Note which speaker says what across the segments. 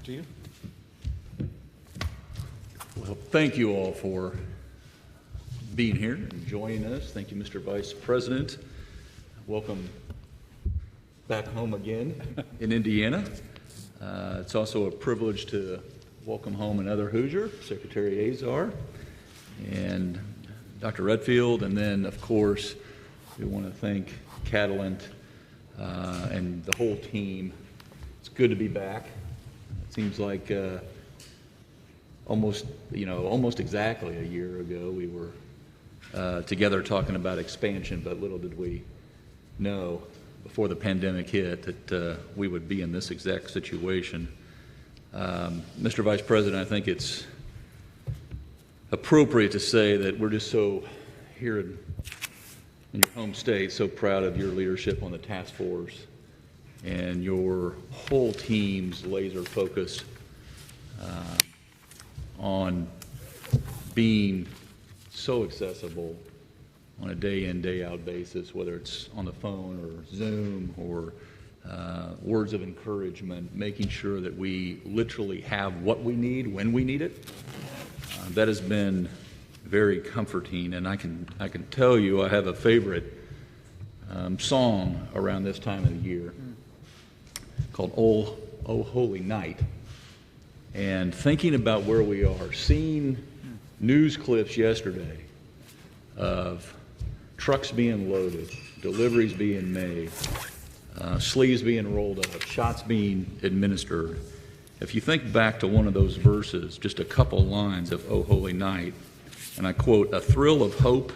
Speaker 1: to you.
Speaker 2: Well, thank you all for being here and joining us. Thank you, Mr. Vice President. Welcome back home again in Indiana. It's also a privilege to welcome home another Hoosier, Secretary Azar and Dr. Redfield, and then, of course, we want to thank Catalent and the whole team. It's good to be back. It seems like almost exactly a year ago we were together talking about expansion, but little did we know before the pandemic hit that we would be in this exact situation. Mr. Vice President, I think it's appropriate to say that we're just so here in your home state, so proud of your leadership on the task force and your whole team's laser focus on being so accessible on a day in, day out basis, whether it's on the phone or Zoom or words of encouragement, making sure that we literally have what we need when we need it. That has been very comforting, and I can tell you I have a favorite song around this time of the year called "Oh Holy Night." And thinking about where we are, seeing news clips yesterday of trucks being loaded, deliveries being made, sleeves being rolled up, shots being administered. If you think back to one of those verses, just a couple lines of "Oh Holy Night," and I quote, "A thrill of hope,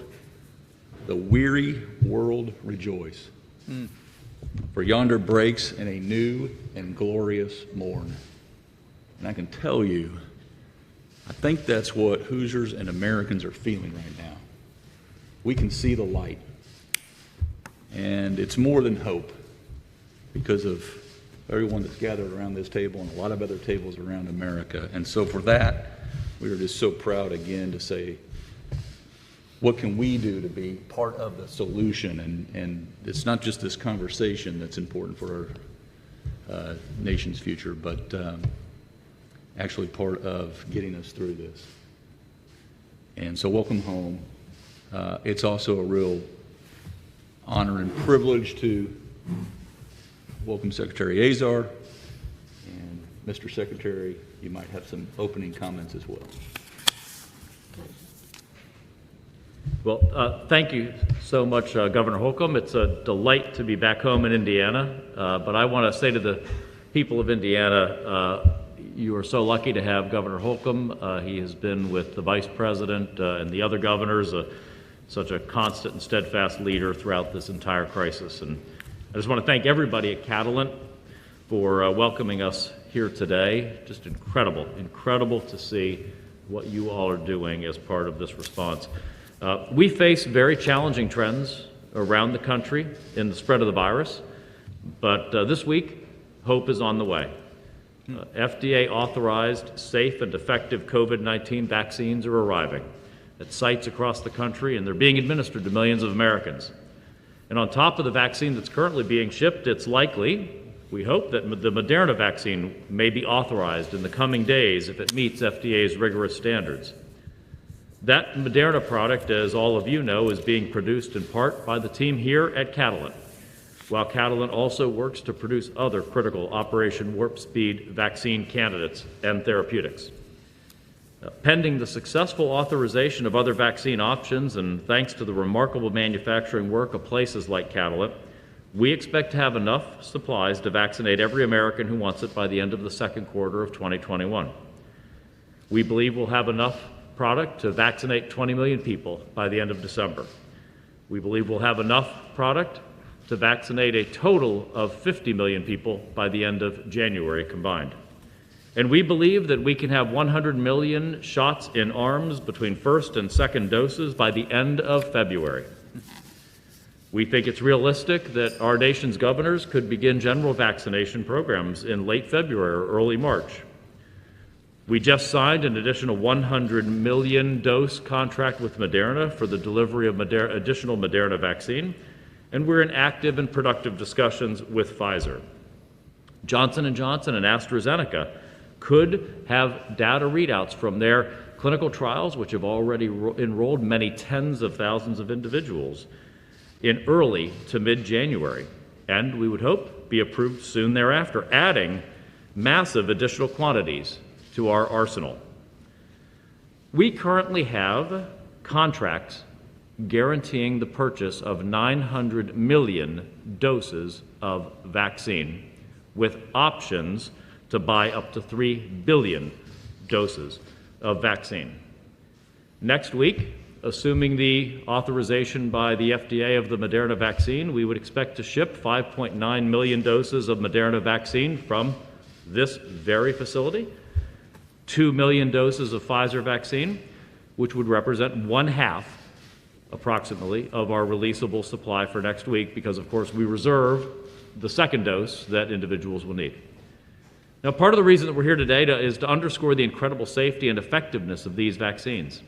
Speaker 2: the weary world rejoice. For yonder breaks in a new and glorious morn." And I can tell you, I think that's what Hoosiers and Americans are feeling right now. We can see the light. And it's more than hope because of everyone that's gathered around this table and a lot of other tables around America. And so for that, we are just so proud again to say, what can we do to be part of the solution? And it's not just this conversation that's important for our nation's future, but actually part of getting us through this. And so welcome home. It's also a real honor and privilege to welcome Secretary Azar. And Mr. Secretary, you might have some opening comments as well.
Speaker 3: Well, thank you so much, Governor Holcomb. It's a delight to be back home in Indiana, but I want to say to the people of Indiana, you are so lucky to have Governor Holcomb. He has been with the Vice President and the other governors, such a constant and steadfast leader throughout this entire crisis. And I just want to thank everybody at Catalent for welcoming us here today. Just incredible to see what you all are doing as part of this response. We face very challenging trends around the country in the spread of the virus, but this week, hope is on the way. FDA authorized safe and effective COVID-19 vaccines are arriving at sites across the country, and they're being administered to millions of Americans. And on top of the vaccine that's currently being shipped, it's likely, we hope, that the Moderna vaccine may be authorized in the coming days if it meets FDA's rigorous standards. That Moderna product, as all of you know, is being produced in part by the team here at Catalent, while Catalent also works to produce other critical Operation Warp Speed vaccine candidates and therapeutics. Pending the successful authorization of other vaccine options, and thanks to the remarkable manufacturing work of places like Catalent, we expect to have enough supplies to vaccinate every American who wants it by the end of the second quarter of 2021. We believe we'll have enough product to vaccinate 20 million people by the end of December. We believe we'll have enough product to vaccinate a total of 50 million people by the end of January combined. And we believe that we can have 100 million shots in arms between first and second doses by the end of February. We think it's realistic that our nation's governors could begin general vaccination programs in late February or early March. We just signed an additional 100 million dose contract with Moderna for the delivery of additional Moderna vaccine, and we're in active and productive discussions with Pfizer. Johnson & Johnson and AstraZeneca could have data readouts from their clinical trials, which have already enrolled many tens of thousands of individuals, in early to mid-January, and we would hope be approved soon thereafter, adding massive additional quantities to our arsenal. We currently have contracts guaranteeing the purchase of 900 million doses of vaccine, with options to buy up to 3 billion doses of vaccine. Next week, assuming the authorization by the FDA of the Moderna vaccine, we would expect to ship 5.9 million doses of Moderna vaccine from this very facility, 2 million doses of Pfizer vaccine, which would represent 1/2, approximately, of our releasable supply for next week, because of course we reserve the second dose that individuals will need. Now, part of the reason that we're here today is to underscore the incredible safety and effectiveness of these vaccines.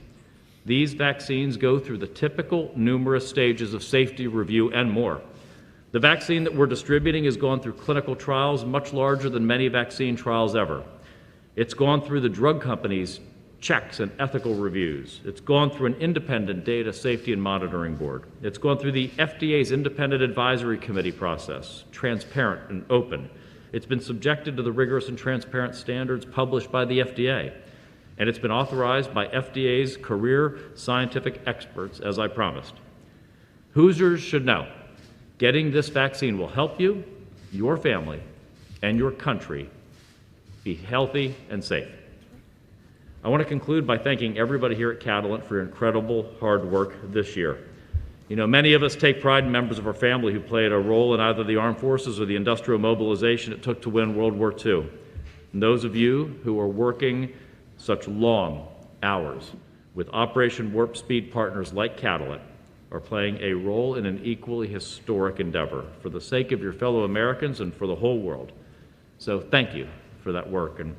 Speaker 3: These vaccines go through the typical numerous stages of safety review and more. The vaccine that we're distributing has gone through clinical trials much larger than many vaccine trials ever. It's gone through the drug companies' checks and ethical reviews. It's gone through an independent data safety and monitoring board. It's gone through the FDA's independent advisory committee process, transparent and open. It's been subjected to the rigorous and transparent standards published by the FDA. And it's been authorized by FDA's career scientific experts, as I promised. Hoosiers should know, getting this vaccine will help you, your family, and your country be healthy and safe. I want to conclude by thanking everybody here at Catalent for your incredible hard work this year. You know, many of us take pride in members of our family who played a role in either the armed forces or the industrial mobilization it took to win World War II. And those of you who are working such long hours with Operation Warp Speed partners like Catalent are playing a role in an equally historic endeavor for the sake of your fellow Americans and for the whole world. So thank you for that work. And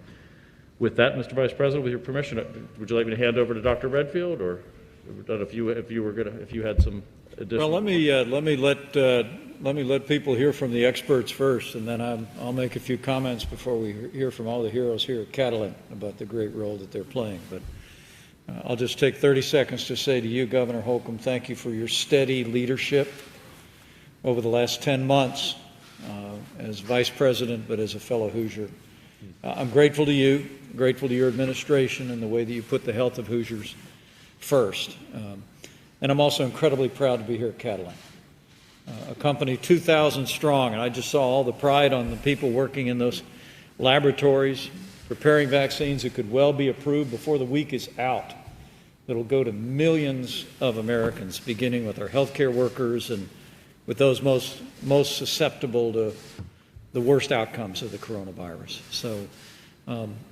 Speaker 3: with that, Mr. Vice President, with your permission, would you like me to hand over to Dr. Redfield, or if you had some additional?
Speaker 1: Well, let me let people hear from the experts first, and then I'll make a few comments before we hear from all the heroes here at Catalent about the great role that they're playing. But I'll just take 30 seconds to say to you, Governor Holcomb, thank you for your steady leadership over the last 10 months as Vice President, but as a fellow Hoosier. I'm grateful to you, grateful to your administration and the way that you put the health of Hoosiers first. And I'm also incredibly proud to be here at Catalent, a company 2,000 strong, and I just saw all the pride on the people working in those laboratories, preparing vaccines that could well be approved before the week is out, that'll go to millions of Americans, beginning with our healthcare workers and with those most susceptible to the worst outcomes of the coronavirus. So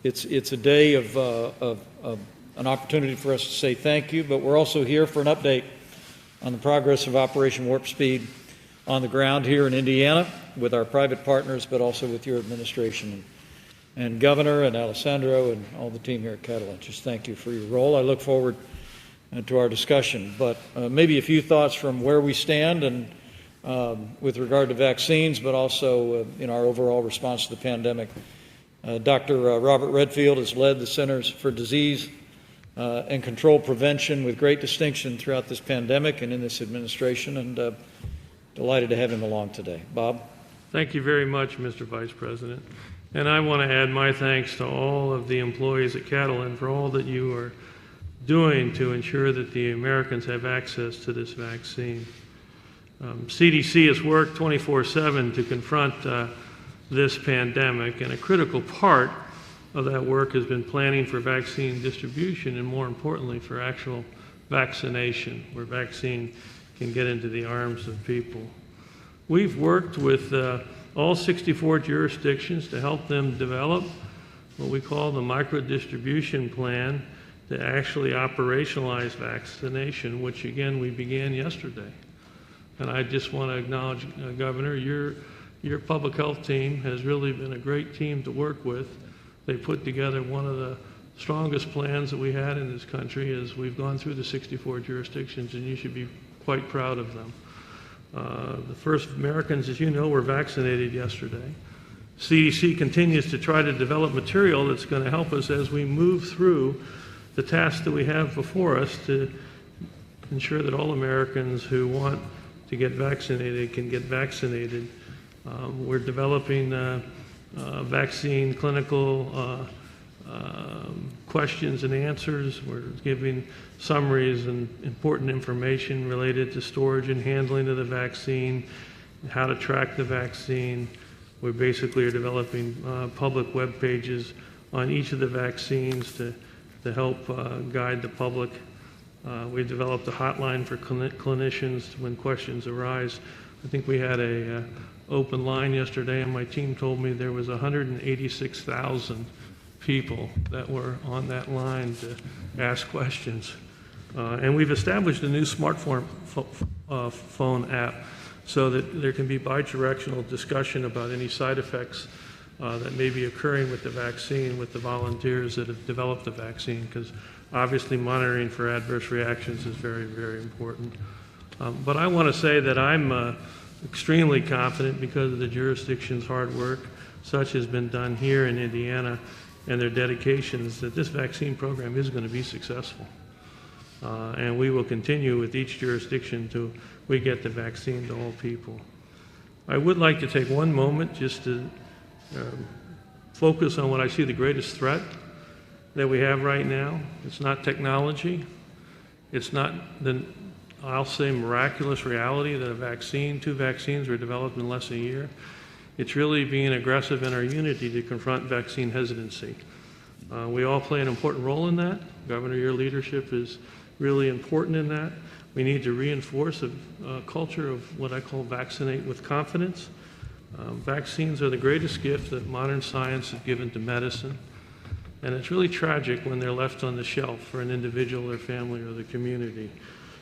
Speaker 1: it's a day of an opportunity for us to say thank you, but we're also here for an update on the progress of Operation Warp Speed on the ground here in Indiana with our private partners, but also with your administration and Governor and Alessandro and all the team here at Catalent. Just thank you for your role. I look forward to our discussion, but maybe a few thoughts from where we stand and with regard to vaccines, but also in our overall response to the pandemic. Dr. Robert Redfield has led the Centers for Disease and Control Prevention with great distinction throughout this pandemic and in this administration, and delighted to have him along today. Bob?
Speaker 4: Thank you very much, Mr. Vice President. And I want to add my thanks to all of the employees at Catalent for all that you are doing to ensure that the Americans have access to this vaccine. CDC has worked 24/7 to confront this pandemic, and a critical part of that work has been planning for vaccine distribution and, more importantly, for actual vaccination, where vaccine can get into the arms of people. We've worked with all 64 jurisdictions to help them develop what we call the micro-distribution plan to actually operationalize vaccination, which, again, we began yesterday. And I just want to acknowledge, Governor, your public health team has really been a great team to work with. They put together one of the strongest plans that we had in this country as we've gone through the 64 jurisdictions, and you should be quite proud of them. The first Americans, as you know, were vaccinated yesterday. CDC continues to try to develop material that's going to help us as we move through the tasks that we have before us to ensure that all Americans who want to get vaccinated can get vaccinated. We're developing vaccine clinical questions and answers. We're giving summaries and important information related to storage and handling of the vaccine, how to track the vaccine. We basically are developing public web pages on each of the vaccines to help guide the public. We developed a hotline for clinicians when questions arise. I think we had a open line yesterday, and my team told me there was 186,000 people that were on that line to ask questions. And we've established a new smartphone phone app so that there can be bidirectional discussion about any side effects that may be occurring with the vaccine with the volunteers that have developed the vaccine, because obviously monitoring for adverse reactions is very, very important. But I want to say that I'm extremely confident because of the jurisdiction's hard work, such has been done here in Indiana, and their dedications, that this vaccine program is going to be successful. And we will continue with each jurisdiction till we get the vaccine to all people. I would like to take one moment just to focus on what I see the greatest threat that we have right now. It's not technology. It's not the, I'll say, miraculous reality that a vaccine, 2 vaccines were developed in less than a year. It's really being aggressive in our unity to confront vaccine hesitancy. We all play an important role in that. Governor, your leadership is really important in that. We need to reinforce a culture of what I call vaccinate with confidence. Vaccines are the greatest gift that modern science has given to medicine. And it's really tragic when they're left on the shelf for an individual, their family, or the community.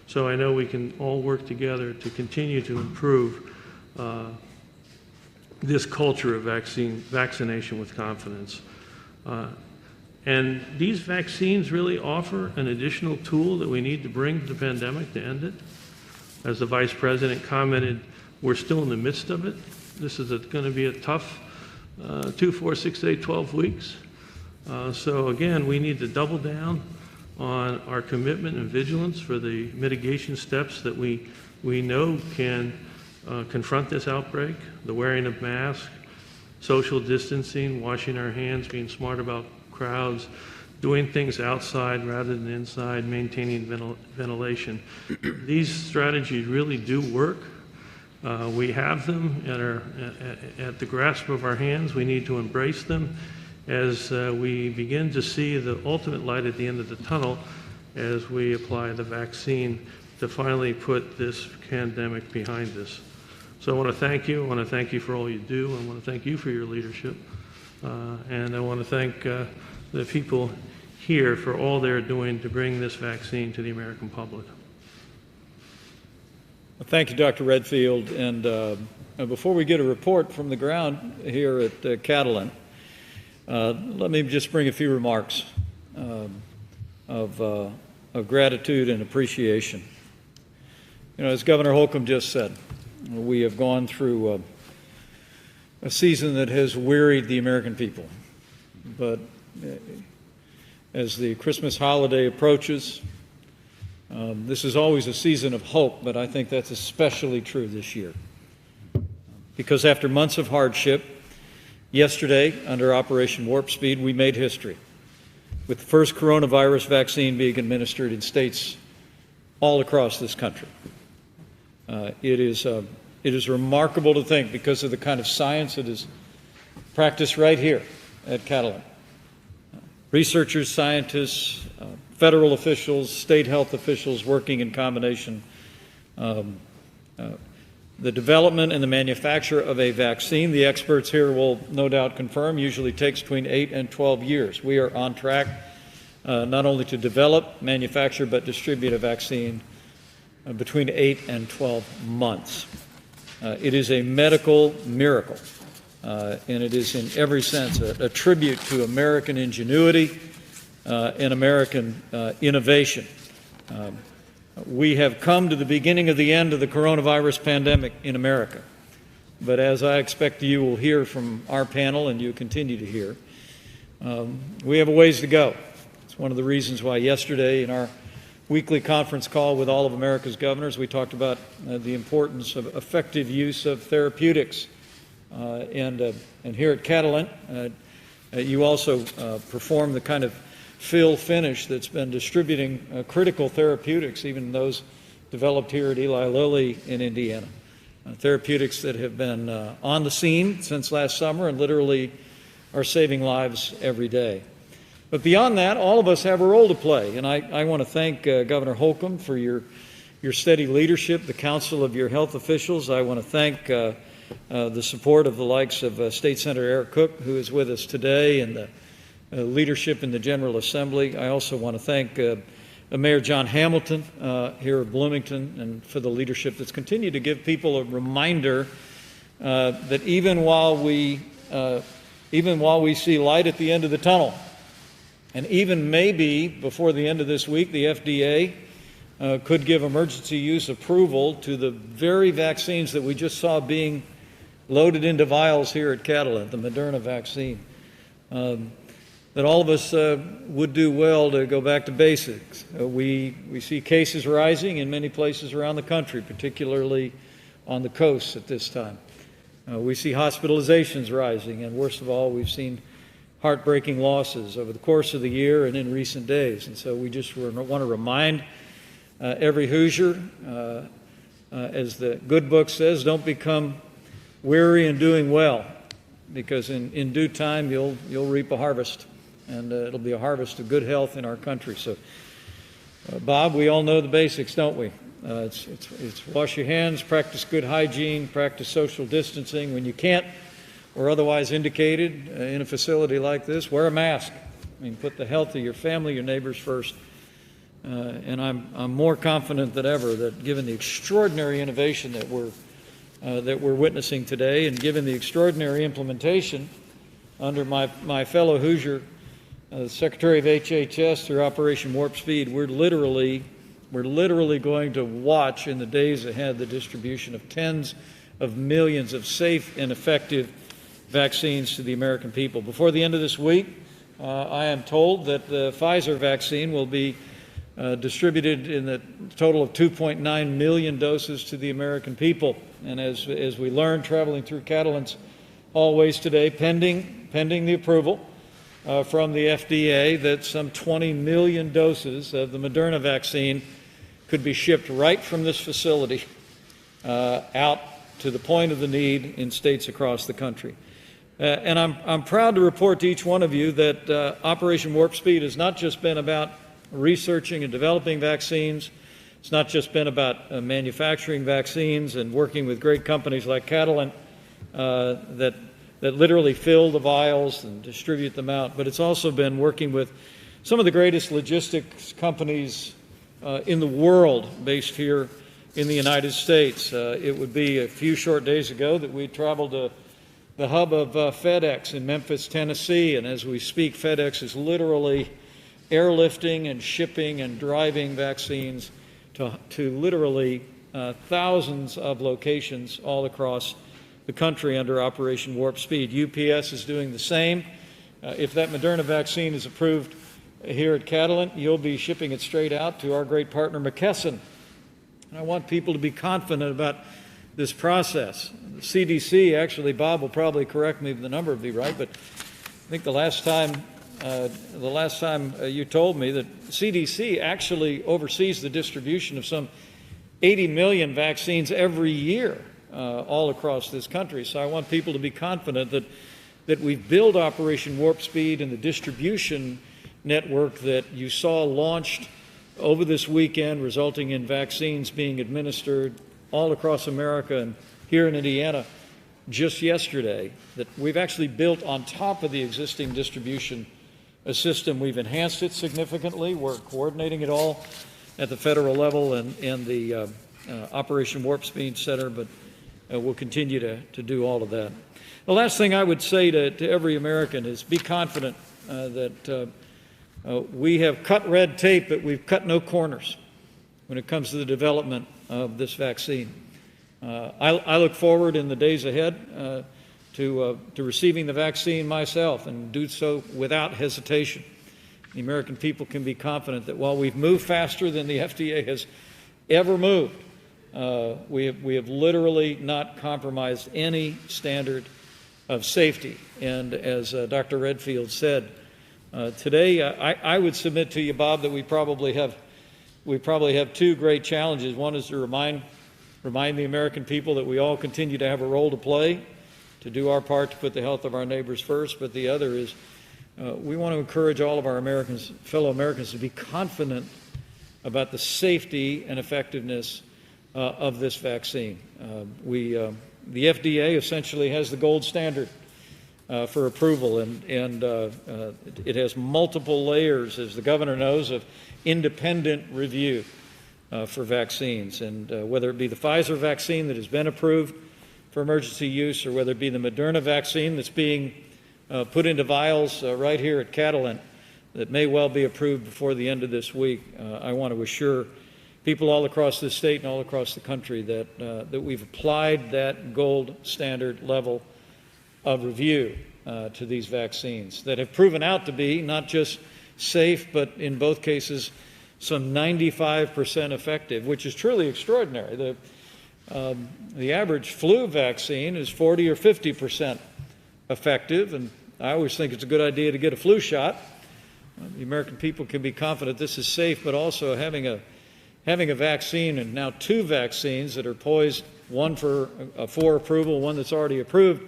Speaker 4: So I know we can all work together to continue to improve this culture of vaccination with confidence. And these vaccines really offer an additional tool that we need to bring to the pandemic to end it. As the Vice President commented, we're still in the midst of it. This is going to be a tough 2, 4, 6, 8, 12 weeks. So again, we need to double down on our commitment and vigilance for the mitigation steps that we know can confront this outbreak: the wearing of masks, social distancing, washing our hands, being smart about crowds, doing things outside rather than inside, maintaining ventilation. These strategies really do work. We have them at the grasp of our hands. We need to embrace them as we begin to see the ultimate light at the end of the tunnel as we apply the vaccine to finally put this pandemic behind us. So I want to thank you. I want to thank you for all you do. I want to thank you for your leadership. And I want to thank the people here for all they're doing to bring this vaccine to the American public.
Speaker 1: Well, thank you, Dr. Redfield. And before we get a report from the ground here at Catalent, let me just bring a few remarks of gratitude and appreciation. You know, as Governor Holcomb just said, we have gone through a season that has wearied the American people. But as the Christmas holiday approaches, this is always a season of hope, but I think that's especially true this year. Because after months of hardship, yesterday, under Operation Warp Speed, we made history, with the first coronavirus vaccine being administered in states all across this country. It is remarkable to think, because of the kind of science that is practiced right here at Catalent. Researchers, scientists, federal officials, state health officials working in combination. The development and the manufacture of a vaccine, the experts here will no doubt confirm, usually takes between 8 and 12 years. We are on track not only to develop, manufacture, but distribute a vaccine between 8 and 12 months. It is a medical miracle, and it is in every sense a tribute to American ingenuity and American innovation. We have come to the beginning of the end of the coronavirus pandemic in America. but as I expect you will hear from our panel and you continue to hear, we have a ways to go. It's one of the reasons why yesterday in our weekly conference call with all of America's governors, we talked about the importance of effective use of therapeutics. And here at Catalent, you also perform the kind of fill finish that's been distributing critical therapeutics, even those developed here at Eli Lilly in Indiana. Therapeutics that have been on the scene since last summer and literally are saving lives every day. But beyond that, all of us have a role to play, and I want to thank Governor Holcomb for your steady leadership, the council of your health officials. I want to thank the support of the likes of State Senator Eric Cook, who is with us today, and the leadership in the General Assembly. I also want to thank Mayor John Hamilton here at Bloomington, and for the leadership that's continued to give people a reminder that even while we see light at the end of the tunnel, and even maybe before the end of this week, the FDA could give emergency use approval to the very vaccines that we just saw being loaded into vials here at Catalent, the Moderna vaccine, that all of us would do well to go back to basics. We see cases rising in many places around the country, particularly on the coast at this time. We see hospitalizations rising, and worst of all, we've seen heartbreaking losses over the course of the year and in recent days. And so we just want to remind every Hoosier, as the good book says, don't become weary in doing well, because in due time you'll reap a harvest, and it'll be a harvest of good health in our country. So, Bob, we all know the basics, don't we? It's wash your hands, practice good hygiene, practice social distancing. When you can't or otherwise indicated in a facility like this, wear a mask. I mean, put the health of your family, your neighbors first. And I'm more confident than ever that given the extraordinary innovation that we're witnessing today, and given the extraordinary implementation under my fellow Hoosier, the Secretary of HHS through Operation Warp Speed, we're literally going to watch in the days ahead the distribution of tens of millions of safe and effective vaccines to the American people. Before the end of this week, I am told that the Pfizer vaccine will be distributed in the total of 2.9 million doses to the American people. And as we learn traveling through Catalent's hallways today, pending the approval from the FDA, that some 20 million doses of the Moderna vaccine could be shipped right from this facility out to the point of the need in states across the country. And I'm proud to report to each one of you that Operation Warp Speed has not just been about researching and developing vaccines. It's not just been about manufacturing vaccines and working with great companies like Catalent that literally fill the vials and distribute them out, but it's also been working with some of the greatest logistics companies in the world based here in the United States. It would be a few short days ago that we traveled to the hub of FedEx in Memphis, Tennessee, and as we speak, FedEx is literally airlifting and shipping and driving vaccines to literally thousands of locations all across the country under Operation Warp Speed. UPS is doing the same. If that Moderna vaccine is approved here at Catalent, you'll be shipping it straight out to our great partner, McKesson. And I want people to be confident about this process. The CDC, actually, Bob will probably correct me if the number would be right, but I think the last time you told me that CDC actually oversees the distribution of some 80 million vaccines every year all across this country. So I want people to be confident that we've built Operation Warp Speed and the distribution network that you saw launched over this weekend, resulting in vaccines being administered all across America and here in Indiana just yesterday, that we've actually built on top of the existing distribution system. We've enhanced it significantly. We're coordinating it all at the federal level and the Operation Warp Speed Center, but we'll continue to do all of that. The last thing I would say to every American is be confident that we have cut red tape, but we've cut no corners when it comes to the development of this vaccine. I look forward in the days ahead to receiving the vaccine myself, and do so without hesitation. The American people can be confident that while we've moved faster than the FDA has ever moved, we have literally not compromised any standard of safety. And as Dr. Redfield said today, I would submit to you, Bob, that we probably have two great challenges. One is to remind the American people that we all continue to have a role to play, to do our part to put the health of our neighbors first. But the other is we want to encourage all of our fellow Americans to be confident about the safety and effectiveness of this vaccine. The FDA essentially has the gold standard for approval, and it has multiple layers, as the governor knows, of independent review for vaccines. And whether it be the Pfizer vaccine that has been approved for emergency use, or whether it be the Moderna vaccine that's being put into vials right here at Catalent that may well be approved before the end of this week, I want to assure people all across this state and all across the country that we've applied that gold standard level of review to these vaccines that have proven out to be not just safe, but in both cases some 95% effective, which is truly extraordinary. The average flu vaccine is 40 or 50% effective, and I always think it's a good idea to get a flu shot. The American people can be confident this is safe, but also having a vaccine, and now two vaccines that are poised, one for approval, one that's already approved,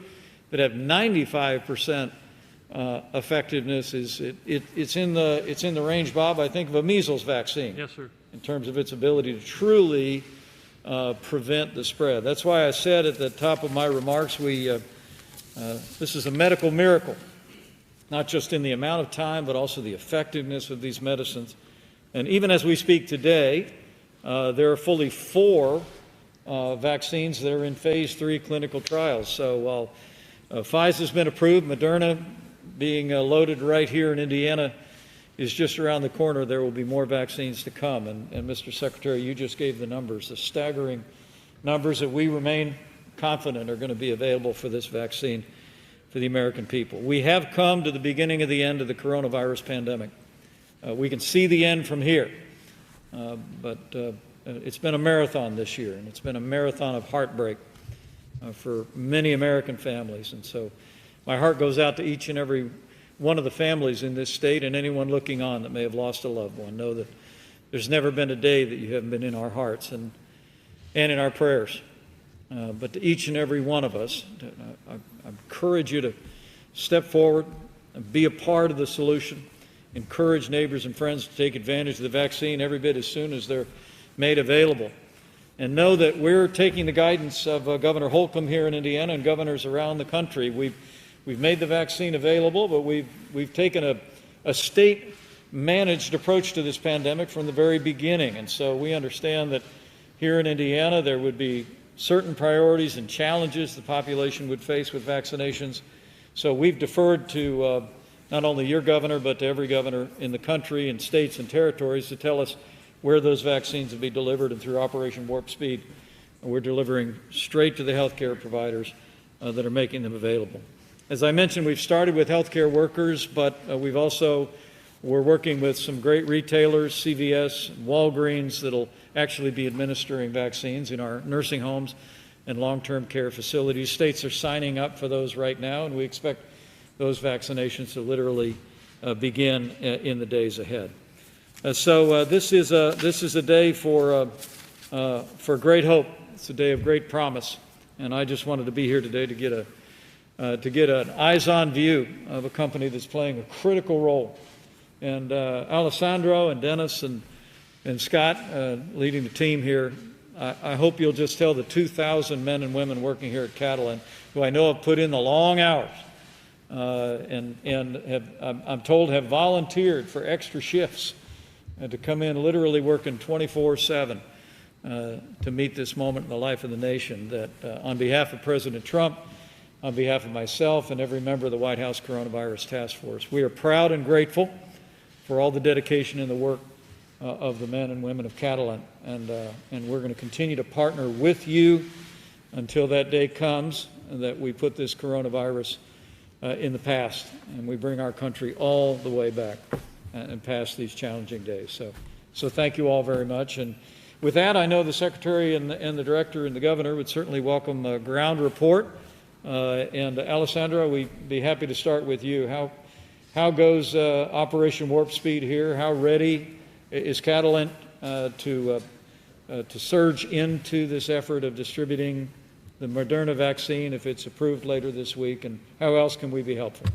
Speaker 1: that have 95% effectiveness. It's in the range, Bob, I think, of a measles vaccine.
Speaker 4: Yes, sir.
Speaker 1: In terms of its ability to truly prevent the spread. That's why I said at the top of my remarks, this is a medical miracle, not just in the amount of time, but also the effectiveness of these medicines. And even as we speak today, there are fully 4 vaccines that are in phase 3 clinical trials. So while Pfizer's been approved, Moderna being loaded right here in Indiana is just around the corner, there will be more vaccines to come. And Mr. Secretary, you just gave the numbers, the staggering numbers that we remain confident are going to be available for this vaccine for the American people. We have come to the beginning of the end of the coronavirus pandemic. We can see the end from here, but it's been a marathon this year, and it's been a marathon of heartbreak for many American families. And so my heart goes out to each and every one of the families in this state, and anyone looking on that may have lost a loved one. Know that there's never been a day that you haven't been in our hearts and in our prayers. But to each and every one of us, I encourage you to step forward and be a part of the solution. Encourage neighbors and friends to take advantage of the vaccine every bit as soon as they're made available. And know that we're taking the guidance of Governor Holcomb here in Indiana and governors around the country. We've made the vaccine available, but we've taken a state-managed approach to this pandemic from the very beginning. And so we understand that here in Indiana there would be certain priorities and challenges the population would face with vaccinations. So we've deferred to not only your governor, but to every governor in the country and states and territories to tell us where those vaccines will be delivered, and through Operation Warp Speed, we're delivering straight to the healthcare providers that are making them available. As I mentioned, we've started with healthcare workers, but we're working with some great retailers, CVS, Walgreens, that'll actually be administering vaccines in our nursing homes and long-term care facilities. States are signing up for those right now, and we expect those vaccinations to literally begin in the days ahead. So this is a day for great hope. It's a day of great promise, and I just wanted to be here today to get an eyes-on view of a company that's playing a critical role. And Alessandro and Dennis and Scott leading the team here, I hope you'll just tell the 2,000 men and women working here at Catalent, who I know have put in the long hours and I'm told have volunteered for extra shifts to come in literally working 24/7 to meet this moment in the life of the nation, that on behalf of President Trump, on behalf of myself and every member of the White House Coronavirus Task Force, we are proud and grateful for all the dedication and the work of the men and women of Catalent, and we're going to continue to partner with you until that day comes that we put this coronavirus in the past and we bring our country all the way back and past these challenging days. So thank you all very much. And with that, I know the Secretary and the Director and the Governor would certainly welcome a ground report. And Alessandra, we'd be happy to start with you. How goes Operation Warp Speed here? How ready is Catalent to surge into this effort of distributing the Moderna vaccine if it's approved later this week? And how else can we be helpful?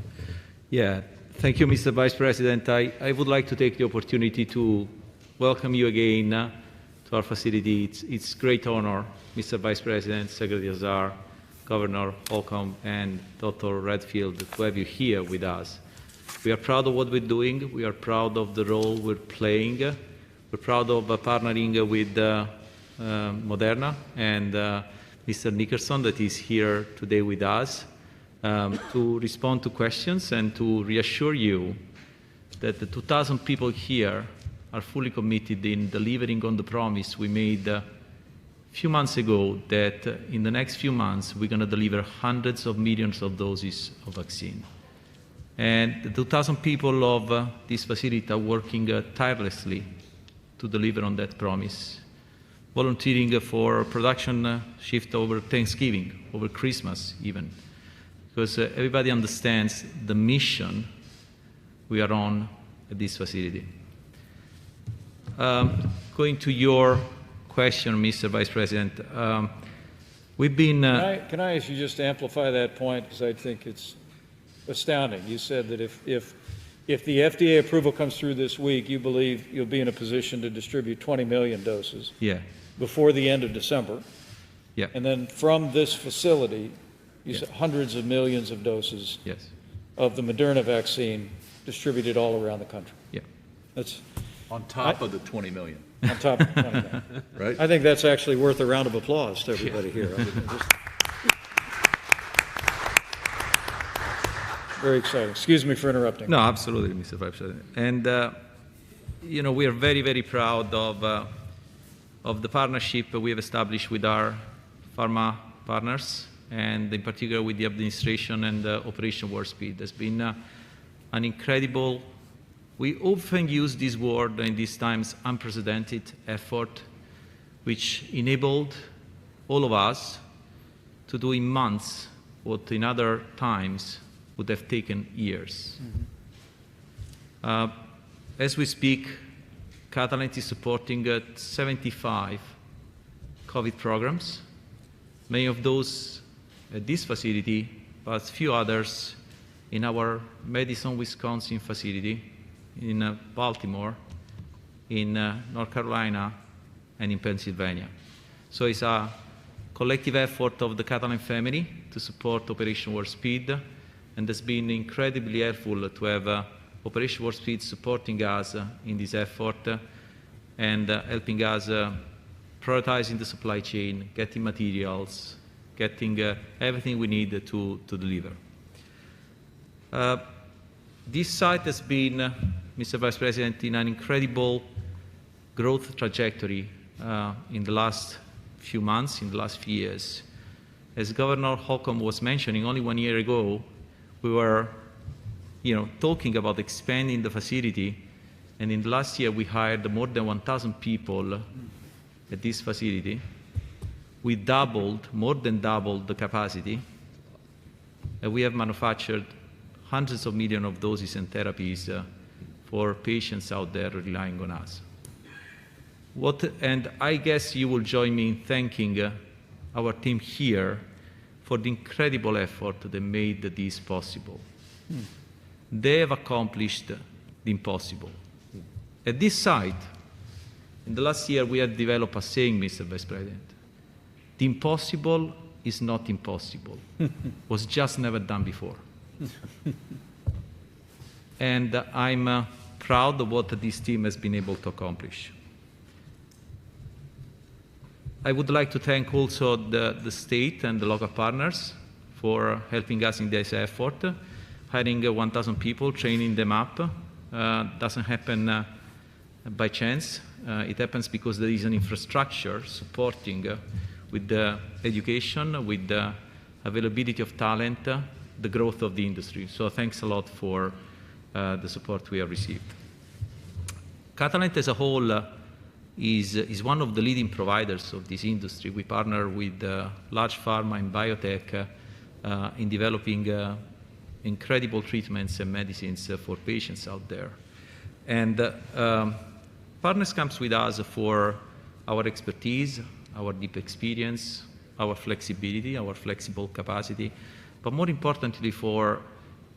Speaker 5: Yeah, thank you, Mr. Vice President. I would like to take the opportunity to welcome you again to our facility. It's a great honor, Mr. Vice President, Secretary Azar, Governor Holcomb, and Dr. Redfield, to have you here with us. We are proud of what we're doing. We are proud of the role we're playing. We're proud of partnering with Moderna and Mr. Nickerson, that is here today with us, to respond to questions and to reassure you that the 2,000 people here are fully committed in delivering on the promise we made a few months ago that in the next few months we're going to deliver hundreds of millions of doses of vaccine. And the 2,000 people of this facility are working tirelessly to deliver on that promise, volunteering for production shift over Thanksgiving, over Christmas even, because everybody understands the mission we are on at this facility. Going to your question, Mr. Vice President, we've been...
Speaker 1: Can I ask you just to amplify that point, because I think it's astounding. You said that if the FDA approval comes through this week, you believe you'll be in a position to distribute 20 million doses before the end of December.
Speaker 5: Yeah.
Speaker 1: And then from this facility, you said hundreds of millions of doses of the Moderna vaccine distributed all around the country.
Speaker 5: Yeah.
Speaker 1: That's
Speaker 2: On top of the 20 million.
Speaker 1: on top of 20 million.
Speaker 2: Right?
Speaker 1: I think that's actually worth a round of applause to everybody here. I mean, very exciting. Excuse me for interrupting.
Speaker 5: No, absolutely, Mr. Vice President. And, you know, we are very, very proud of the partnership we have established with our pharma partners, and in particular with the administration and Operation Warp Speed. There's been an incredible, we often use this word in these times, unprecedented effort, which enabled all of us to do in months what in other times would have taken years. As we speak, Catalent is supporting 75 COVID programs, many of those at this facility, but few others in our Madison, Wisconsin facility, in Baltimore, in North Carolina, and in Pennsylvania. So it's a collective effort of the Catalent family to support Operation Warp Speed, and it's been incredibly helpful to have Operation Warp Speed supporting us in this effort and helping us prioritizing the supply chain, getting materials, getting everything we need to deliver. This site has been, Mr. Vice President, in an incredible growth trajectory in the last few months, in the last few years. As Governor Holcomb was mentioning, only 1 year ago, we were talking about expanding the facility, and in the last year we hired more than 1,000 people at this facility. We more than doubled the capacity, and we have manufactured hundreds of millions of doses and therapies for patients out there relying on us. And I guess you will join me in thanking our team here for the incredible effort that made this possible. They have accomplished the impossible. At this site, in the last year, we have developed a saying, Mr. Vice President: the impossible is not impossible. Was just never done before. And I'm proud of what this team has been able to accomplish. I would like to thank also the state and the local partners for helping us in this effort. Hiring 1,000 people, training them up, doesn't happen by chance. It happens because there is an infrastructure supporting with the education, with the availability of talent, the growth of the industry. So thanks a lot for the support we have received. Catalent as a whole is one of the leading providers of this industry. We partner with large pharma and biotech in developing incredible treatments and medicines for patients out there. And partners comes with us for our expertise, our deep experience, our flexibility, our flexible capacity, but more importantly for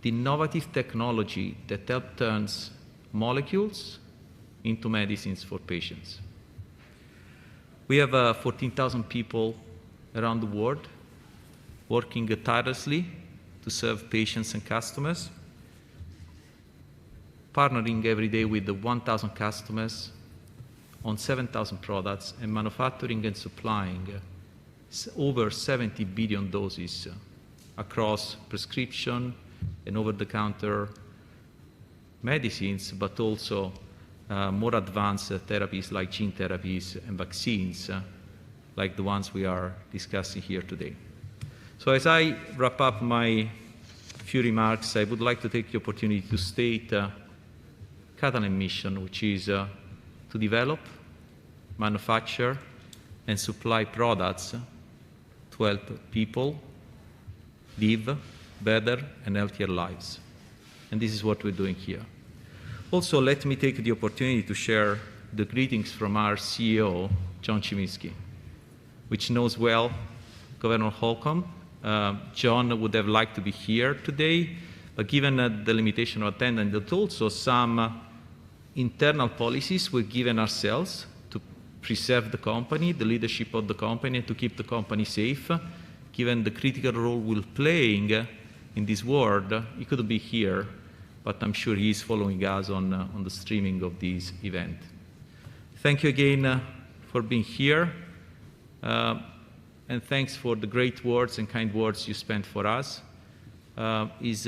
Speaker 5: the innovative technology that help turns molecules into medicines for patients. We have 14,000 people around the world working tirelessly to serve patients and customers, partnering every day with the 1,000 customers on 7,000 products and manufacturing and supplying over 70 billion doses across prescription and over-the-counter medicines, but also more advanced therapies like gene therapies and vaccines, like the ones we are discussing here today. So as I wrap up my few remarks, I would like to take the opportunity to state Catalent mission, which is to develop, manufacture, and supply products to help people live better and healthier lives. And this is what we're doing here. Also, let me take the opportunity to share the greetings from our CEO, John Chiminski, which knows well Governor Holcomb. John would have liked to be here today, but given the limitation of attendance, but also some internal policies we've given ourselves to preserve the company, the leadership of the company, and to keep the company safe, given the critical role we're playing in this world. He couldn't be here, but I'm sure he's following us on the streaming of this event. Thank you again for being here, and thanks for the great words and kind words you spent for us. Is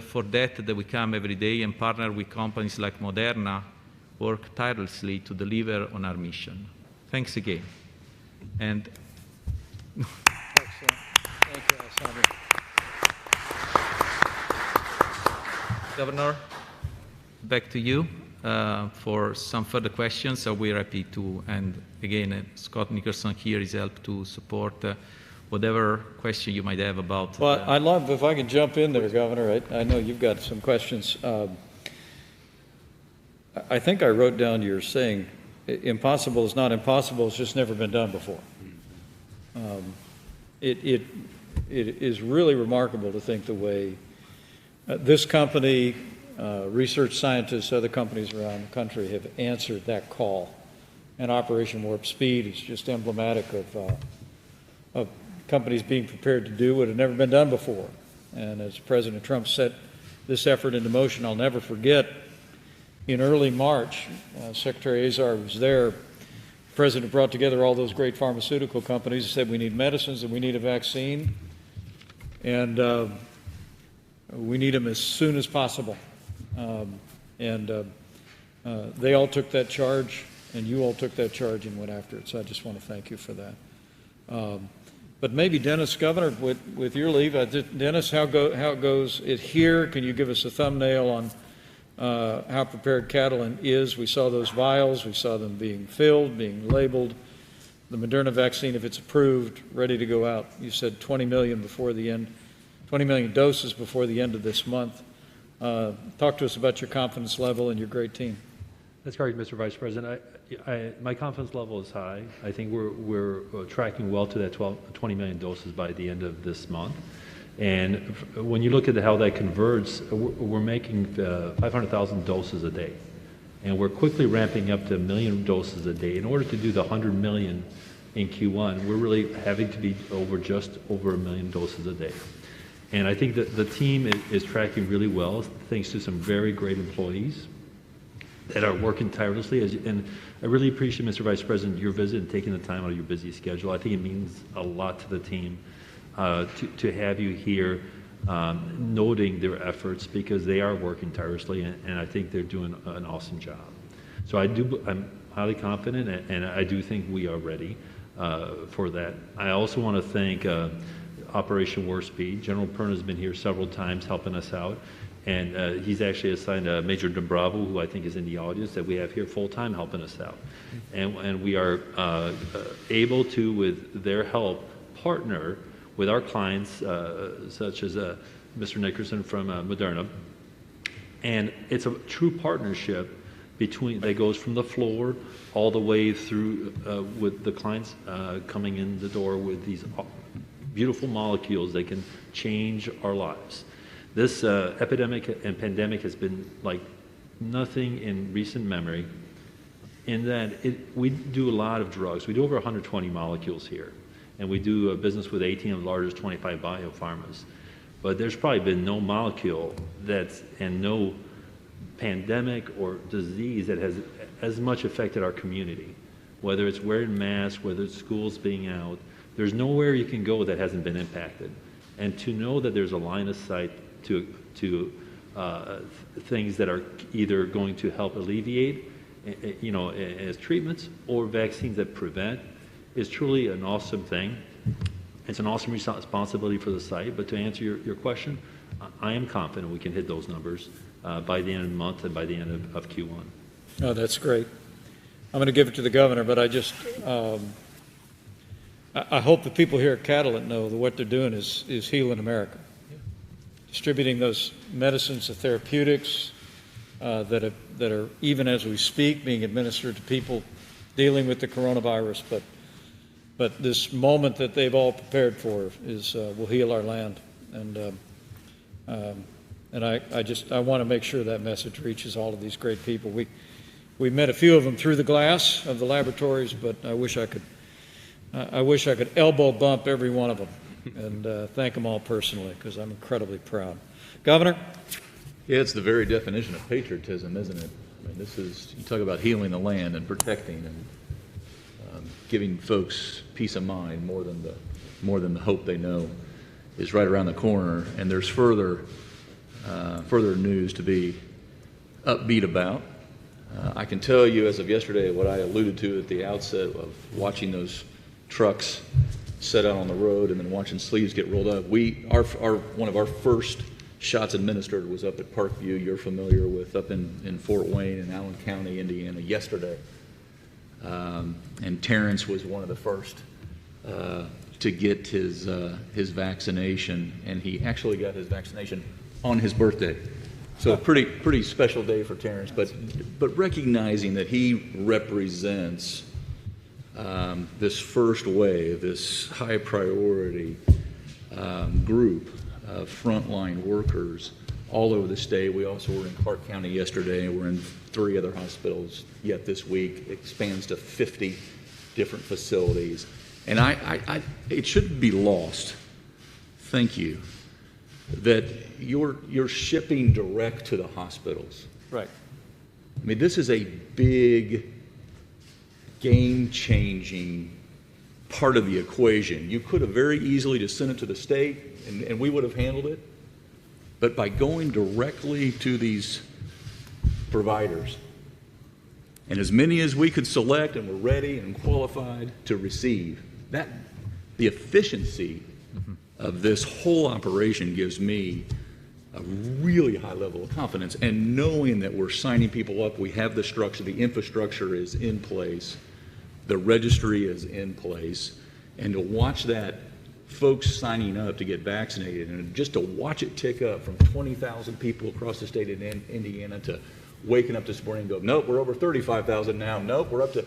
Speaker 5: for that we come every day and partner with companies like Moderna, work tirelessly to deliver on our mission. Thanks again. And
Speaker 1: Excellent. Thank you, Alessandro.
Speaker 5: Governor, back to you for some further questions. We're happy to, and again, Scott Nicholson here is help to support whatever question you might have about.
Speaker 1: Well, I'd love if I could jump in there, Governor. I know you've got some questions. I think I wrote down you're saying impossible is not impossible, it's just never been done before. It is really remarkable to think the way this company, research scientists, other companies around the country have answered that call. And Operation Warp Speed is just emblematic of companies being prepared to do what had never been done before. And as President Trump set this effort into motion, I'll never forget, in early March, Secretary Azar was there. The President brought together all those great pharmaceutical companies and said, we need medicines and we need a vaccine. And we need them as soon as possible. They all took that charge, and you all took that charge and went after it. So I just want to thank you for that. But maybe Dennis, Governor, with your leave, Dennis, how it goes here? Can you give us a thumbnail on how prepared Catalent is? We saw those vials. We saw them being filled, being labeled. The Moderna vaccine, if it's approved, ready to go out. You said 20 million before the end, 20 million doses before the end of this month. Talk to us about your confidence level and your great team.
Speaker 6: That's correct, Mr. Vice President. My confidence level is high. I think we're tracking well to that 20 million doses by the end of this month. And when you look at how that converts, we're making 500,000 doses a day. And we're quickly ramping up to 1 million doses a day. In order to do the 100 million in Q1, we're really having to be just over 1 million doses a day. And I think that the team is tracking really well, thanks to some very great employees that are working tirelessly. And I really appreciate, Mr. Vice President, your visit and taking the time out of your busy schedule. I think it means a lot to the team to have you here, noting their efforts, because they are working tirelessly, and I think they're doing an awesome job. So I'm highly confident, and I do think we are ready. for that. I also want to thank Operation Warp Speed. General Perna has been here several times helping us out. And he's actually assigned Major DeBravo, who I think is in the audience, that we have here full-time helping us out. And we are able to, with their help, partner with our clients, such as Mr. Nickerson from Moderna. And it's a true partnership that goes from the floor all the way through with the clients coming in the door with these beautiful molecules that can change our lives. This epidemic and pandemic has been like nothing in recent memory, in that we do a lot of drugs. We do over 120 molecules here, and we do business with 18 of the largest 25 biopharmas. But there's probably been no molecule and no pandemic or disease that has as much affected our community, whether it's wearing masks, whether it's schools being out. There's nowhere you can go that hasn't been impacted. And to know that there's a line of sight to things that are either going to help alleviate, as treatments, or vaccines that prevent, is truly an awesome thing. It's an awesome responsibility for the site. But to answer your question, I am confident we can hit those numbers by the end of the month and by the end of Q1.
Speaker 1: Oh, that's great. I'm going to give it to the governor, but I just I hope the people here at Catalent know that what they're doing is healing America. Distributing those medicines, the therapeutics that are, even as we speak, being administered to people dealing with the coronavirus. But this moment that they've all prepared for will heal our land. And I want to make sure that message reaches all of these great people. We met a few of them through the glass of the laboratories, but I wish I could elbow bump every one of them and thank them all personally, because I'm incredibly proud. Governor?
Speaker 2: Yeah, it's the very definition of patriotism, isn't it? I mean, you talk about healing the land and protecting and giving folks peace of mind more than the hope they know is right around the corner. And there's further news to be upbeat about. I can tell you as of yesterday what I alluded to at the outset of watching those trucks set out on the road and then watching sleeves get rolled up. One of our first shots administered was up at Parkview, you're familiar with, up in Fort Wayne in Allen County, Indiana, yesterday. And Terrence was one of the first to get his vaccination, and he actually got his vaccination on his birthday. So a pretty special day for Terrence, but recognizing that he represents this first wave, this high priority group of frontline workers all over the state. We also were in Clark County yesterday, and we're in 3 other hospitals yet this week. It expands to 50 different facilities. And it shouldn't be lost, thank you, that you're shipping direct to the hospitals.
Speaker 1: Right.
Speaker 2: I mean, this is a big, game-changing part of the equation. You could have very easily just sent it to the state, and we would have handled it. But by going directly to these providers, and as many as we could select and were ready and qualified to receive, the efficiency of this whole operation gives me a really high level of confidence. And knowing that we're signing people up, we have the structure, the infrastructure is in place, the registry is in place, and to watch that folks signing up to get vaccinated, and just to watch it tick up from 20,000 people across the state of Indiana to waking up this morning and go, nope, we're over 35,000 now, nope, we're up to,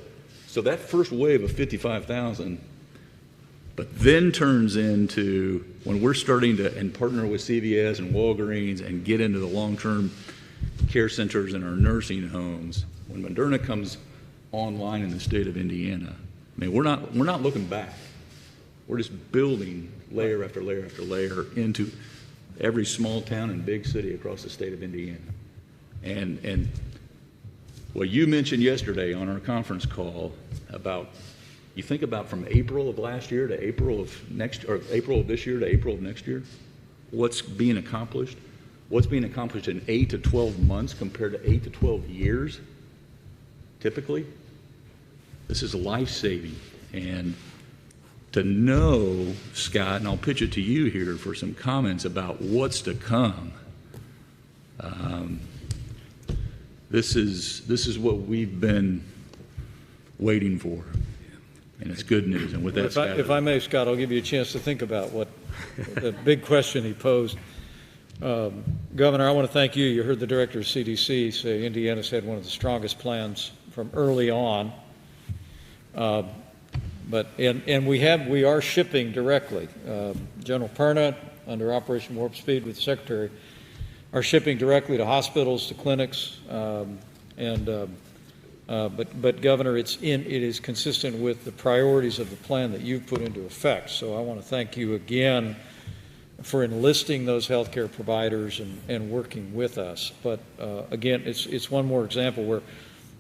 Speaker 2: so that first wave of 55,000, but then turns into when we're starting to and partner with CVS and Walgreens and get into the long-term care centers and our nursing homes. When Moderna comes online in the state of Indiana, I mean, we're not looking back. We're just building layer after layer after layer into every small town and big city across the state of Indiana. And what you mentioned yesterday on our conference call about, you think about from April of last year to April of April of this year to April of next year, what's being accomplished? What's being accomplished in 8 to 12 months compared to 8 to 12 years, typically? This is life-saving. And to know, Scott, and I'll pitch it to you here for some comments about what's to come. This is what we've been waiting for, and it's good news. And with that, Scott,
Speaker 1: If I may, Scott, I'll give you a chance to think about what the big question he posed. Governor, I want to thank you. You heard the director of CDC say Indiana's had one of the strongest plans from early on. We are shipping directly. General Perna, under Operation Warp Speed with the Secretary, are shipping directly to hospitals, to clinics, but Governor, it is consistent with the priorities of the plan that you've put into effect. So I want to thank you again for enlisting those healthcare providers and working with us. But again, it's one more example where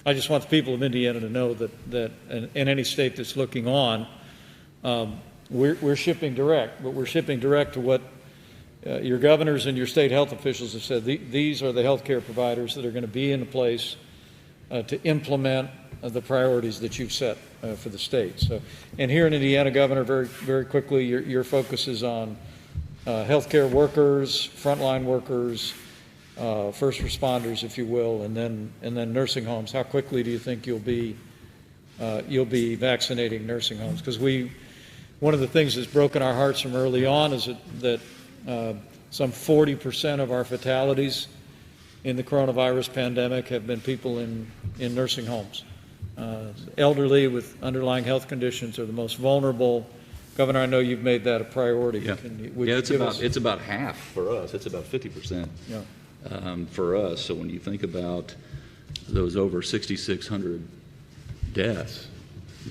Speaker 1: I just want the people of Indiana to know that in any state that's looking on, we're shipping direct, but we're shipping direct to what your governors and your state health officials have said. These are the healthcare providers that are going to be in place to implement the priorities that you've set for the state. So, and here in Indiana, Governor, very, very quickly, your focus is on healthcare workers, frontline workers, first responders, if you will, and then nursing homes. How quickly do you think you'll be vaccinating nursing homes? Because one of the things that's broken our hearts from early on is that some 40% of our fatalities in the coronavirus pandemic have been people in nursing homes. Elderly with underlying health conditions are the most vulnerable. Governor, I know you've made that a priority.
Speaker 2: yeah, it's about half for us. It's about 50% for us. So when you think about those over 6,600 deaths,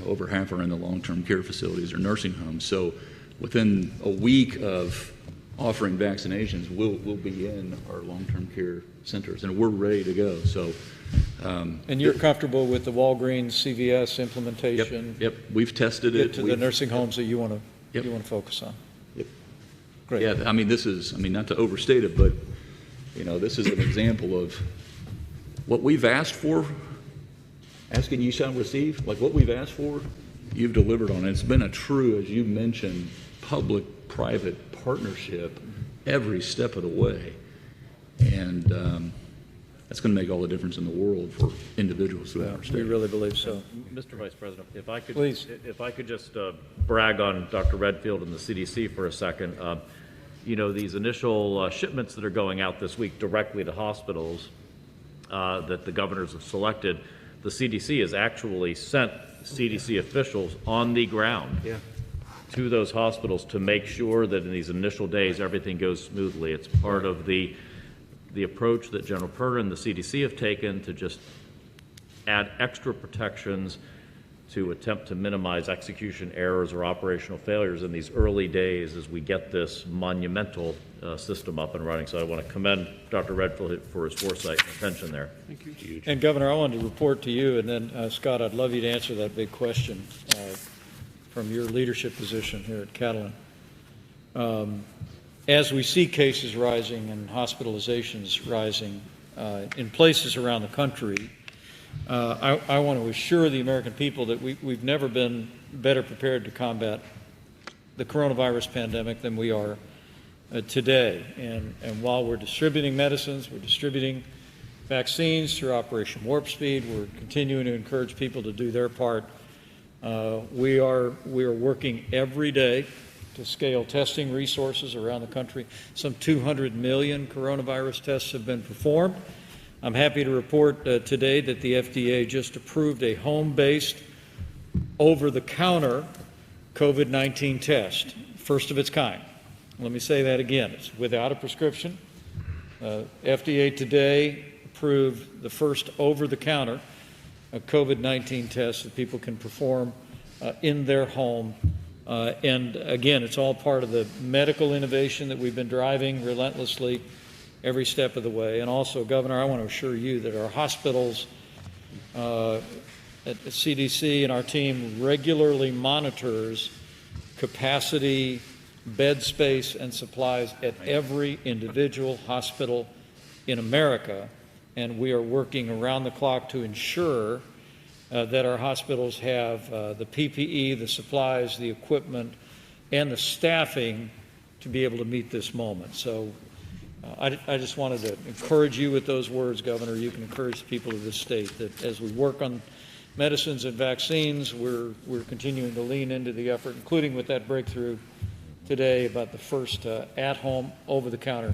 Speaker 2: over half are in the long-term care facilities or nursing homes. So within a week of offering vaccinations, we'll be in our long-term care centers, and we're ready to go. So,
Speaker 1: and you're comfortable with the Walgreens CVS implementation?
Speaker 2: Yep. We've tested it.
Speaker 1: Get to the nursing homes that you want to focus on.
Speaker 2: Yep.
Speaker 1: Great.
Speaker 2: Yeah. I mean, not to overstate it, but this is an example of what we've asked for. Asking you shall receive. Like what we've asked for, you've delivered on. It's been a true, as you mentioned, public-private partnership every step of the way, and that's going to make all the difference in the world for individuals throughout our state.
Speaker 1: We really believe so.
Speaker 3: Mr. Vice President, if I could,
Speaker 1: Please.
Speaker 3: if I could just brag on Dr. Redfield and the CDC for a second. These initial shipments that are going out this week directly to hospitals that the governors have selected, the CDC has actually sent CDC officials on the ground to those hospitals to make sure that in these initial days everything goes smoothly. It's part of the approach that General Perna and the CDC have taken to just add extra protections to attempt to minimize execution errors or operational failures in these early days as we get this monumental system up and running. So I want to commend Dr. Redfield for his foresight and attention there.
Speaker 4: Thank you.
Speaker 2: Huge.
Speaker 1: And Governor, I wanted to report to you, and then Scott, I'd love you to answer that big question from your leadership position here at Catalan. As we see cases rising and hospitalizations rising in places around the country, I want to assure the American people that we've never been better prepared to combat the coronavirus pandemic than we are today. And while we're distributing medicines, we're distributing vaccines through Operation Warp Speed, we're continuing to encourage people to do their part. We are working every day to scale testing resources around the country. Some 200 million coronavirus tests have been performed. I'm happy to report today that the FDA just approved a home-based, over-the-counter COVID-19 test, first of its kind. Let me say that again. It's without a prescription. FDA today approved the first over-the-counter COVID-19 test that people can perform in their home. And again, it's all part of the medical innovation that we've been driving relentlessly every step of the way. And also, Governor, I want to assure you that our hospitals at CDC and our team regularly monitors capacity, bed space, and supplies at every individual hospital in America. And we are working around the clock to ensure that our hospitals have the PPE, the supplies, the equipment, and the staffing to be able to meet this moment. So I just wanted to encourage you with those words, Governor. You can encourage the people of this state that as we work on medicines and vaccines, we're continuing to lean into the effort, including with that breakthrough today about the first at-home, over-the-counter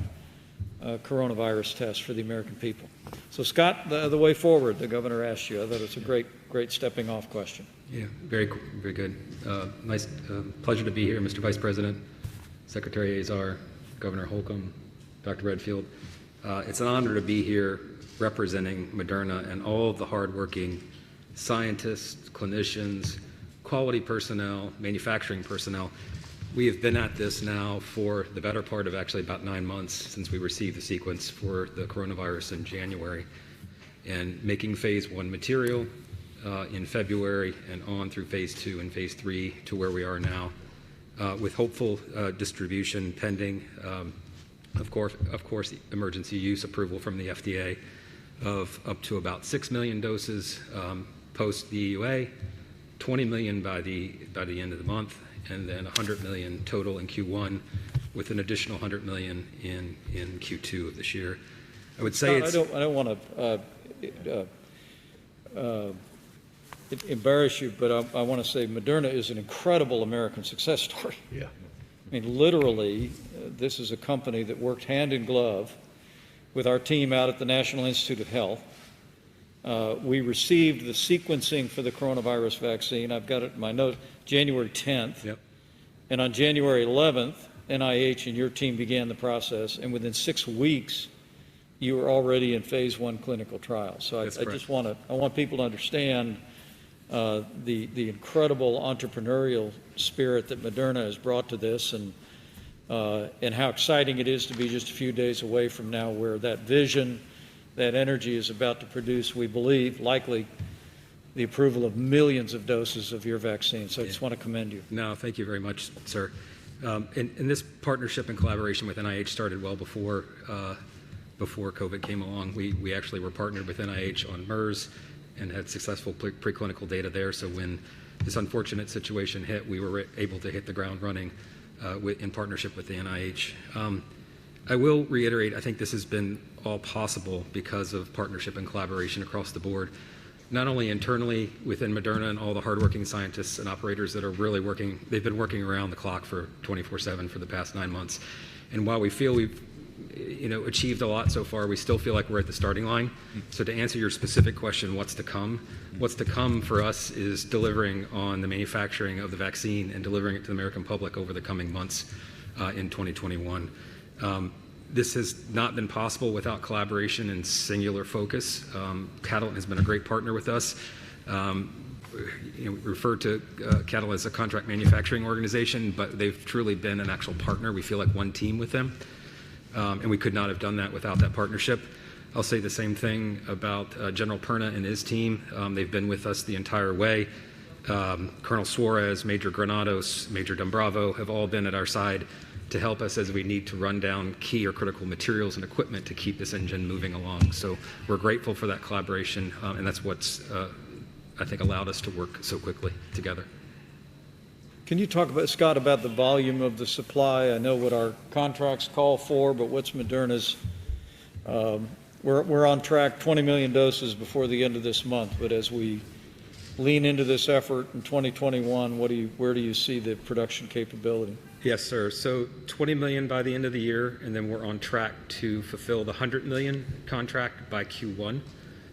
Speaker 1: coronavirus test for the American people. So, Scott, the way forward, the Governor asked you. I thought it's a great stepping-off question.
Speaker 7: Yeah, very good. Nice, pleasure to be here, Mr. Vice President, Secretary Azar, Governor Holcomb, Dr. Redfield. It's an honor to be here representing Moderna and all of the hardworking scientists, clinicians, quality personnel, manufacturing personnel. We have been at this now for the better part of actually about 9 months since we received the sequence for the coronavirus in January, and making phase 1 material in February and on through phase 2 and phase 3 to where we are now, with hopeful distribution pending, of course, emergency use approval from the FDA of up to about 6 million doses post the EUA, 20 million by the end of the month, and then 100 million total in Q1, with an additional 100 million in Q2 of this year. I would say
Speaker 1: I don't want to embarrass you, but I want to say Moderna is an incredible American success story.
Speaker 2: Yeah.
Speaker 1: I mean, literally, this is a company that worked hand in glove with our team out at the National Institute of Health. We received the sequencing for the coronavirus vaccine. I've got it in my note, January 10th.
Speaker 7: Yep.
Speaker 1: And on January 11th, NIH and your team began the process, and within 6 weeks, you were already in phase 1 clinical trials. So I just want people to understand the incredible entrepreneurial spirit that Moderna has brought to this, and how exciting it is to be just a few days away from now where that vision, that energy is about to produce, we believe, likely the approval of millions of doses of your vaccine. So I just want to commend you.
Speaker 7: No, thank you very much, sir. And this partnership and collaboration with NIH started well before COVID came along. We actually were partnered with NIH on MERS and had successful preclinical data there. So when this unfortunate situation hit, we were able to hit the ground running in partnership with the NIH. I will reiterate, I think this has been all possible because of partnership and collaboration across the board, not only internally within Moderna and all the hardworking scientists and operators that are really working. They've been working around the clock for 24/7 for the past 9 months. And while we feel we've achieved a lot so far, we still feel like we're at the starting line. So to answer your specific question, what's to come? What's to come for us is delivering on the manufacturing of the vaccine and delivering it to the American public over the coming months in 2021. This has not been possible without collaboration and singular focus. Catalent has been a great partner with us. We refer to Catalent as a contract manufacturing organization, but they've truly been an actual partner. We feel like one team with them, and we could not have done that without that partnership. I'll say the same thing about General Perna and his team. They've been with us the entire way. Colonel Suarez, Major Granados, Major Dumbravo have all been at our side to help us as we need to run down key or critical materials and equipment to keep this engine moving along. So we're grateful for that collaboration, and that's what's, I think, allowed us to work so quickly together.
Speaker 1: Can you talk about, Scott, about the volume of the supply? I know what our contracts call for, but what's Moderna's? We're on track, 20 million doses before the end of this month, but as we lean into this effort in 2021, where do you see the production capability?
Speaker 7: Yes, sir. So 20 million by the end of the year, and then we're on track to fulfill the 100 million contract by Q1.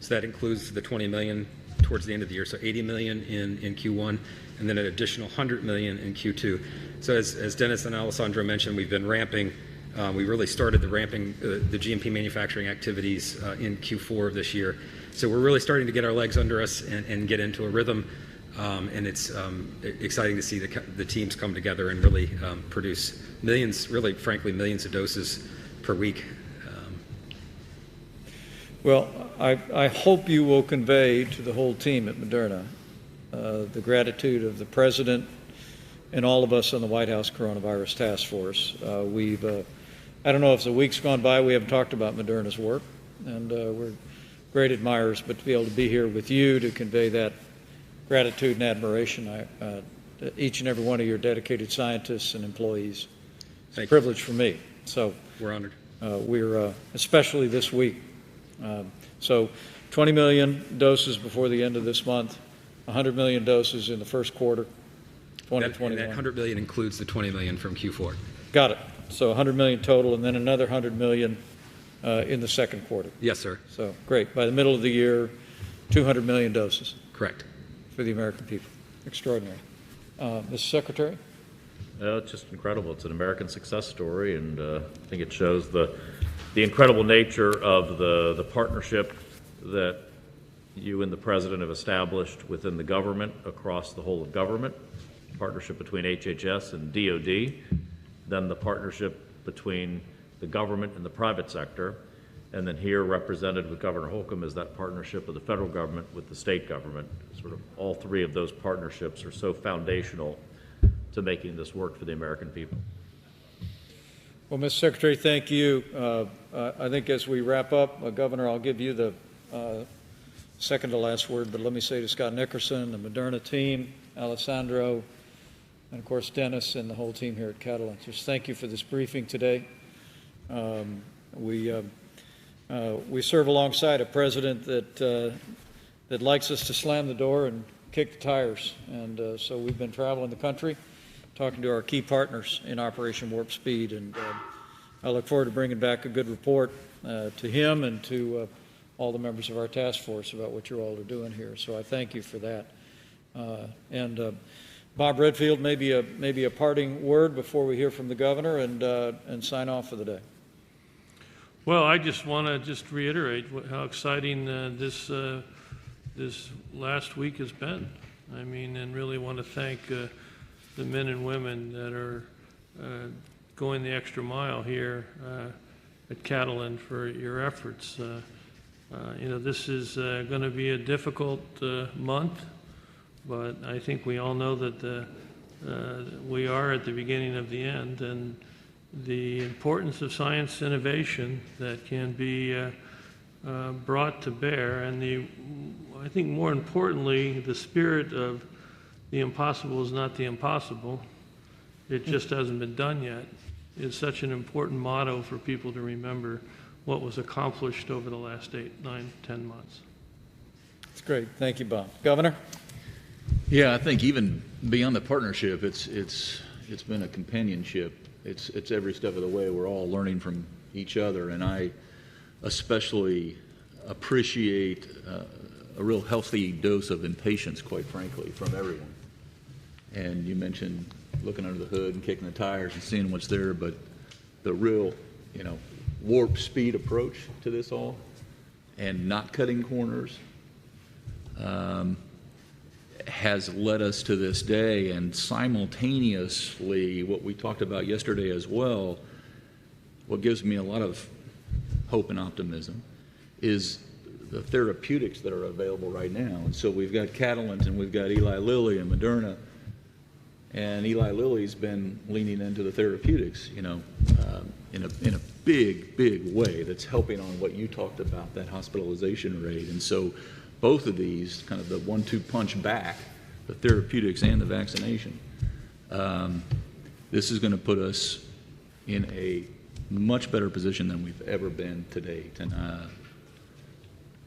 Speaker 7: So that includes the 20 million towards the end of the year. So 80 million in Q1, and then an additional 100 million in Q2. So as Dennis and Alessandro mentioned, we've been ramping. We really started the ramping, the GMP manufacturing activities in Q4 of this year. So we're really starting to get our legs under us and get into a rhythm. And it's exciting to see the teams come together and really produce millions, really, frankly, millions of doses per week.
Speaker 1: Well, I hope you will convey to the whole team at Moderna the gratitude of the President and all of us on the White House Coronavirus Task Force. I don't know if the week's gone by, we haven't talked about Moderna's work, and we're great admirers, but to be able to be here with you to convey that gratitude and admiration. Each and every one of your dedicated scientists and employees. It's a privilege for me. So
Speaker 7: We're honored.
Speaker 1: we're, especially this week. So 20 million doses before the end of this month, 100 million doses in the first quarter, 2021.
Speaker 7: That 100 million includes the 20 million from Q4.
Speaker 1: Got it. So 100 million total, and then another 100 million in the second quarter.
Speaker 7: Yes, sir.
Speaker 1: So great. By the middle of the year, 200 million doses
Speaker 7: Correct.
Speaker 1: for the American people. Extraordinary. Mr. Secretary?
Speaker 3: It's just incredible. It's an American success story, and I think it shows the incredible nature of the partnership that you and the President have established within the government, across the whole of government, partnership between HHS and DOD, then the partnership between the government and the private sector, and then here represented with Governor Holcomb is that partnership of the federal government with the state government. Sort of all three of those partnerships are so foundational to making this work for the American people.
Speaker 1: Well, Mr. Secretary, thank you. I think as we wrap up, Governor, I'll give you the second to last word, but let me say to Scott Nickerson, the Moderna team, Alessandro, and of course Dennis and the whole team here at Catalent, just thank you for this briefing today. We serve alongside a president that likes us to slam the door and kick the tires, and so we've been traveling the country, talking to our key partners in Operation Warp Speed, and I look forward to bringing back a good report to him and to all the members of our task force about what you all are doing here. So I thank you for that. And Bob Redfield, maybe a parting word before we hear from the governor and sign off for the day.
Speaker 4: Well, I just want to reiterate how exciting this last week has been. I mean, and really want to thank the men and women that are going the extra mile here at Catalent for your efforts. This is going to be a difficult month, but I think we all know that we are at the beginning of the end, and the importance of science innovation that can be brought to bear, and I think more importantly, the spirit of the impossible is not the impossible, it just hasn't been done yet, is such an important motto for people to remember what was accomplished over the last 8, 9, 10 months.
Speaker 1: That's great. Thank you, Bob. Governor?
Speaker 2: Yeah, I think even beyond the partnership, it's been a companionship. It's every step of the way. We're all learning from each other, and I especially appreciate a real healthy dose of impatience, quite frankly, from everyone. And you mentioned looking under the hood and kicking the tires and seeing what's there, but the real, warp speed approach to this all and not cutting corners has led us to this day. And simultaneously, what we talked about yesterday as well, what gives me a lot of hope and optimism is the therapeutics that are available right now. And so we've got Catalent and we've got Eli Lilly and Moderna, and Eli Lilly's been leaning into the therapeutics, in a big way that's helping on what you talked about, that hospitalization rate. And so both of these, kind of the 1-2 punch back, the therapeutics and the vaccination, this is going to put us in a much better position than we've ever been to date. And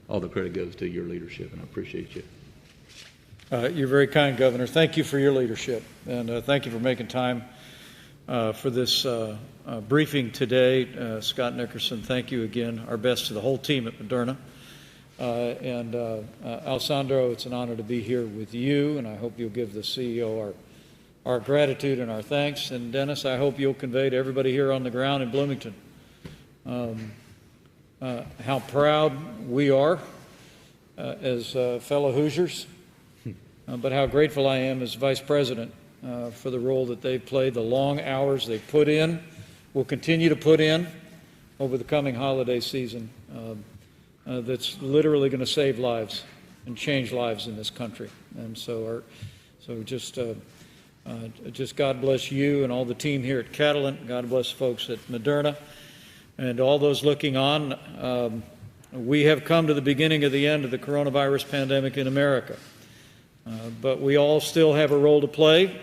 Speaker 2: all the credit goes to your leadership, and I appreciate you.
Speaker 1: You're very kind, Governor. Thank you for your leadership, and thank you for making time for this briefing today. Scott Nickerson, thank you again. Our best to the whole team at Moderna. And Alessandro, it's an honor to be here with you, and I hope you'll give the CEO our gratitude and our thanks. And Dennis, I hope you'll convey to everybody here on the ground in Bloomington how proud we are as fellow Hoosiers, but how grateful I am as Vice President for the role that they've played, the long hours they've put in, will continue to put in over the coming holiday season. That's literally going to save lives and change lives in this country. And so just God bless you and all the team here at Catalent. God bless folks at Moderna and all those looking on. We have come to the beginning of the end of the coronavirus pandemic in America. But we all still have a role to play.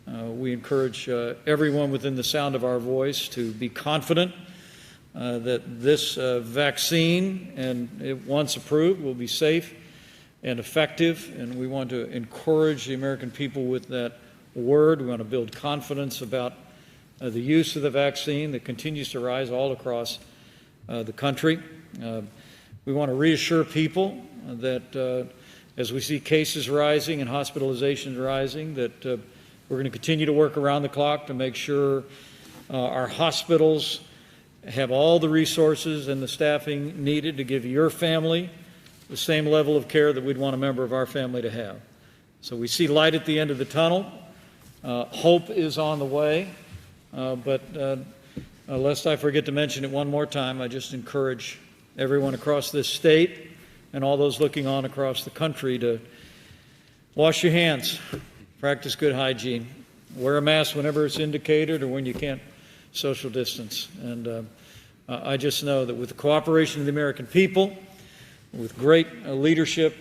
Speaker 1: We encourage everyone within the sound of our voice to be confident that this vaccine, and once approved, will be safe and effective. And we want to encourage the American people with that word. We want to build confidence about the use of the vaccine that continues to rise all across the country. We want to reassure people that as we see cases rising and hospitalizations rising, that we're going to continue to work around the clock to make sure our hospitals have all the resources and the staffing needed to give your family the same level of care that we'd want a member of our family to have. So we see light at the end of the tunnel. Hope is on the way. But lest I forget to mention it one more time, I just encourage everyone across this state and all those looking on across the country to wash your hands, practice good hygiene, wear a mask whenever it's indicated or when you can't social distance. And I just know that with the cooperation of the American people, with great leadership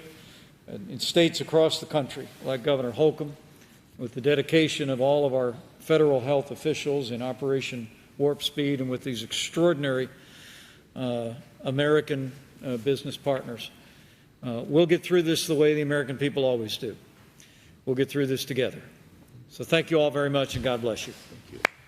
Speaker 1: in states across the country, like Governor Holcomb, with the dedication of all of our federal health officials in Operation Warp Speed, and with these extraordinary American business partners, we'll get through this the way the American people always do. We'll get through this together. So thank you all very much, and God bless you.
Speaker 2: Thank you.